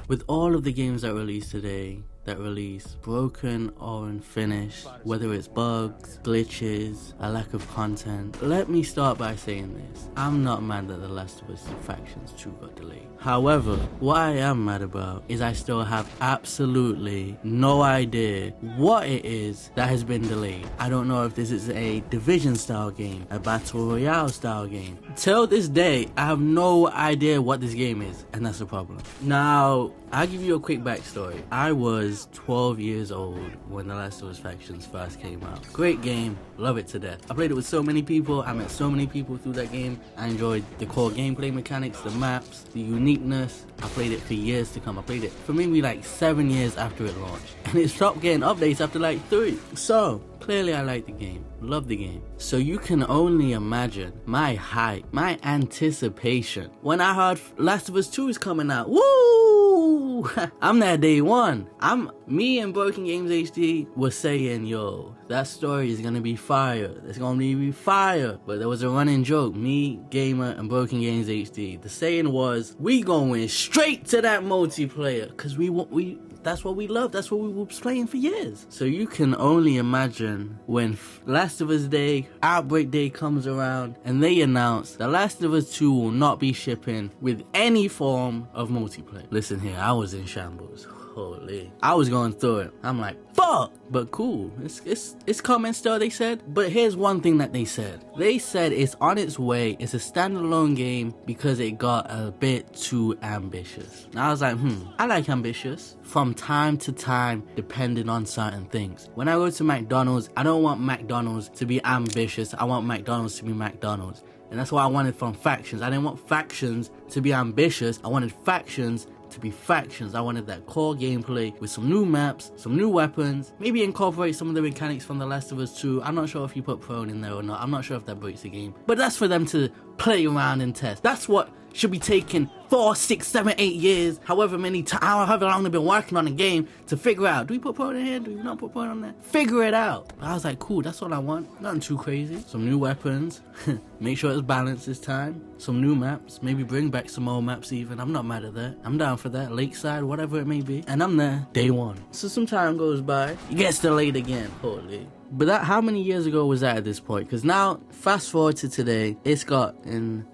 With all of the games that released today, that release broken or unfinished, whether it's bugs, glitches, a lack of content. Let me start by saying this. I'm not mad that The Last of Us Factions 2 got delayed. However, what I am mad about is I still have absolutely no idea what it is that has been delayed. I don't know if this is a Division style game, a Battle Royale style game. Till this day, I have no idea what this game is, and that's the problem. Now, I'll give you a quick backstory. I was 12 years old when The Last of Us Factions first came out. Great game, love it to death. I played it with so many people, I met so many people through that game. I enjoyed the core gameplay mechanics, the maps, the uniqueness. I played it for years to come. I played it for maybe like 7 years after it launched. And it stopped getting updates after like 3. So, clearly I like the game, love the game. So you can only imagine my hype, my anticipation when I heard Last of Us 2 is coming out. Woo! I'm there day one. Me and Broken Games HD was saying, yo, that story is gonna be fire. It's gonna be fire. But there was a running joke. Me, Gamer, and Broken Games HD. The saying was, we going straight to that multiplayer. Cause that's what we love. That's what we were playing for years. So you can only imagine when Last of Us Day, Outbreak Day comes around and they announce that Last of Us 2 will not be shipping with any form of multiplayer. Listen here, I was in shambles. Holy. I was going through it. I'm like, fuck! But cool. It's coming still, they said. But here's one thing that they said. They said it's on its way. It's a standalone game because it got a bit too ambitious. And I was like, I like ambitious. From time to time, depending on certain things. When I go to McDonald's, I don't want McDonald's to be ambitious. I want McDonald's to be McDonald's. And that's what I wanted from Factions. I didn't want Factions to be ambitious. I wanted Factions to be Factions. I wanted that core gameplay with some new maps, some new weapons, maybe incorporate some of the mechanics from The Last of Us 2. I'm not sure if you put prone in there or not. I'm not sure if that breaks the game. But that's for them to play around and test. That's what should be taking 4, 6, 7, 8 years, however long they've been working on a game to figure out, do we put prone in here? Do we not put prone on there? Figure it out. I was like, cool, that's all I want. Nothing too crazy. Some new weapons. Make sure it's balanced this time. Some new maps. Maybe bring back some old maps even. I'm not mad at that. I'm down for that. Lakeside, whatever it may be. And I'm there day one. So some time goes by. It gets delayed again. Holy. But how many years ago was that at this point? Because now, fast forward to today, it's gotten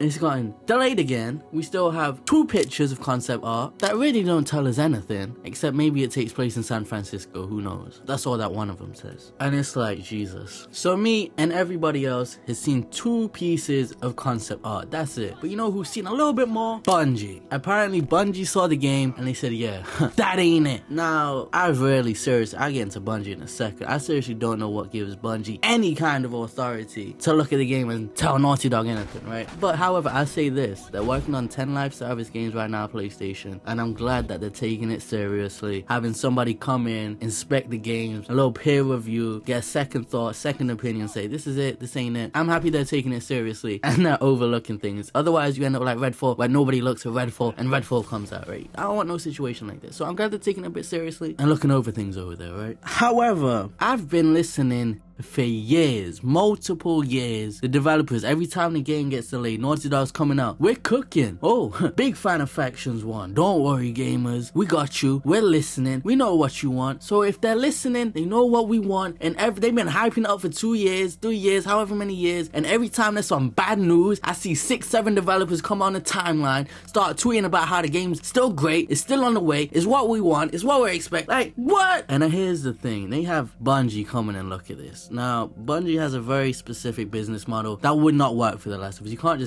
delayed again. We still have 2 pictures of concept art that really don't tell us anything, except maybe it takes place in San Francisco, who knows? That's all that one of them says. And it's like, Jesus. So me and everybody else has seen 2 pieces of concept art, that's it. But you know who's seen a little bit more? Bungie. Apparently Bungie saw the game and they said, yeah, that ain't it. Now, I'll get into Bungie in a second. I seriously don't know what gives Bungie any kind of authority to look at the game and tell Naughty Dog anything, right? But however, I say this, they're working on 10 live service games right now, PlayStation, and I'm glad that they're taking it seriously, having somebody come in, inspect the games, a little peer review, get a second thought, second opinion, say this is it, this ain't it. I'm happy they're taking it seriously and they're overlooking things. Otherwise you end up like Redfall, where nobody looks at Redfall and Redfall comes out, right? I don't want no situation like this. So I'm glad they're taking it a bit seriously and looking over things over there, right? However, I've been listening for years, multiple years, the developers, every time the game gets delayed, Naughty Dog's coming out, we're cooking. Oh, big fan of Factions 1. Don't worry, gamers. We got you. We're listening. We know what you want. So if they're listening, they know what we want. And they've been hyping it up for 2 years, 3 years, however many years. And every time there's some bad news, I see 6, 7 developers come on the timeline, start tweeting about how the game's still great, it's still on the way, it's what we want, it's what we expect. Like, what? And here's the thing. They have Bungie coming and look at this. Now, Bungie has a very specific business model that would not work for The Last of Us. You can't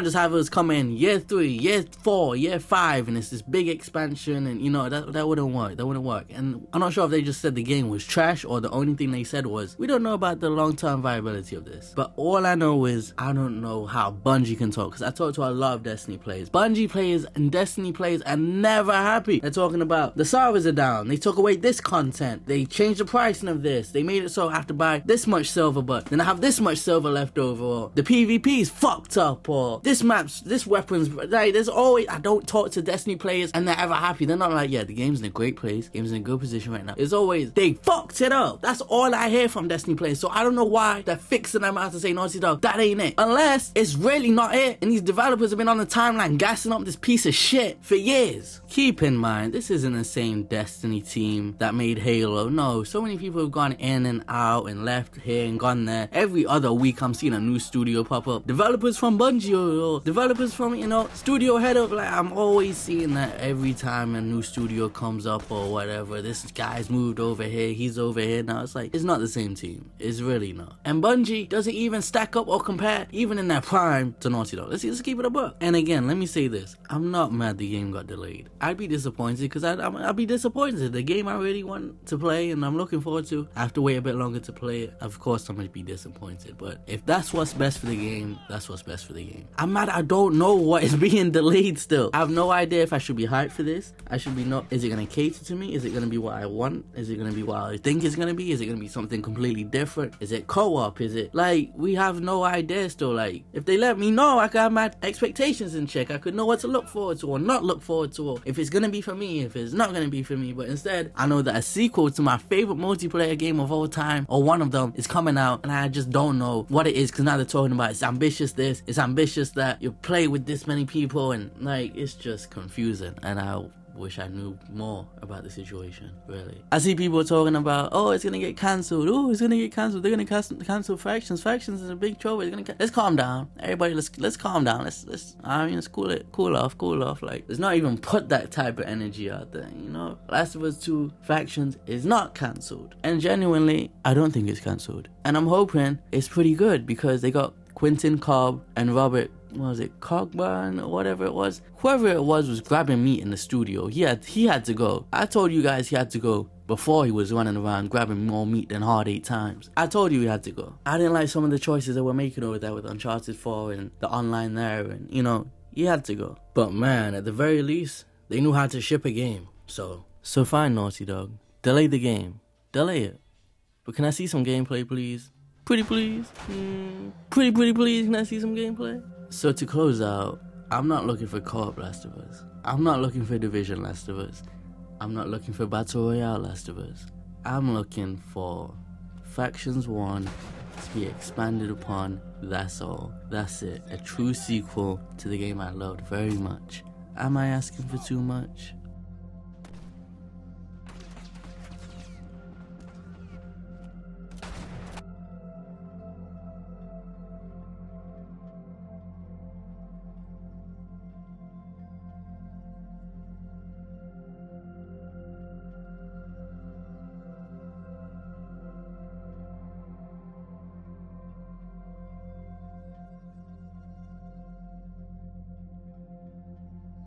just have us come in year 3, year 4, year 5, and it's this big expansion, and you know, that wouldn't work. That wouldn't work. And I'm not sure if they just said the game was trash, or the only thing they said was, we don't know about the long-term viability of this. But all I know is, I don't know how Bungie can talk, because I talk to a lot of Destiny players. Bungie players and Destiny players are never happy. They're talking about, the servers are down, they took away this content, they changed the pricing of this, they made it so I have to buy buy this much silver, but then I have this much silver left over, or the PvP's fucked up, or this weapon's, like, there's always, I don't talk to Destiny players and they're ever happy. They're not like, yeah, the game's in a great place, game's in a good position right now. It's always, they fucked it up. That's all I hear from Destiny players. So I don't know why they're fixing them out to say, Naughty Dog, that ain't it. Unless it's really not it, and these developers have been on the timeline gassing up this piece of shit for years. Keep in mind, this isn't the same Destiny team that made Halo. No, so many people have gone in and out and left here and gone there. Every other week I'm seeing a new studio pop up. Developers from Bungie or developers from, studio head up. Like, I'm always seeing that every time a new studio comes up or whatever. This guy's moved over here, he's over here now. It's like, it's not the same team. It's really not. And Bungie doesn't even stack up or compare, even in their prime, to Naughty Dog. Let's keep it a buck. And again, let me say this. I'm not mad the game got delayed. I'd be disappointed because I'd be disappointed. The game I really want to play and I'm looking forward to, I have to wait a bit longer to play it. Of course, I'm going to be disappointed. But if that's what's best for the game, that's what's best for the game. I'm mad I don't know what is being delayed still. I have no idea if I should be hyped for this. I should be not. Is it going to cater to me? Is it going to be what I want? Is it going to be what I think it's going to be? Is it going to be something completely different? Is it co-op? Is it, like, we have no idea still. Like, if they let me know, I could have my expectations in check. I could know what to look forward to or not look forward to, or if it's going to be for me, if it's not going to be for me. But instead, I know that a sequel to my favorite multiplayer game of all time, or one of them, is coming out, and I just don't know what it is, because now they're talking about it's ambitious this, it's ambitious that, you play with this many people, and like, it's just confusing, and I wish I knew more about the situation, really. I see people talking about, oh, it's gonna get cancelled, oh, it's gonna get cancelled, they're gonna cancel factions is a big trouble, let's calm down, everybody, let's calm down, let's cool off, like, let's not even put that type of energy out there, Last of Us 2 factions is not cancelled, and genuinely, I don't think it's cancelled, and I'm hoping it's pretty good, because they got Quentin Cobb and Robert, what was it, Cogburn or whatever it was? Whoever it was grabbing meat in the studio. He had to go. I told you guys he had to go before he was running around grabbing more meat than Hard 8 times. I told you he had to go. I didn't like some of the choices that we're making over there with Uncharted 4 and the online there, and he had to go. But man, at the very least, they knew how to ship a game. So fine, Naughty Dog. Delay the game. Delay it. But can I see some gameplay, please? Pretty please? Pretty please, can I see some gameplay? So to close out, I'm not looking for co-op Last of Us. I'm not looking for Division Last of Us. I'm not looking for Battle Royale Last of Us. I'm looking for Factions 1 to be expanded upon. That's all. That's it. A true sequel to the game I loved very much. Am I asking for too much?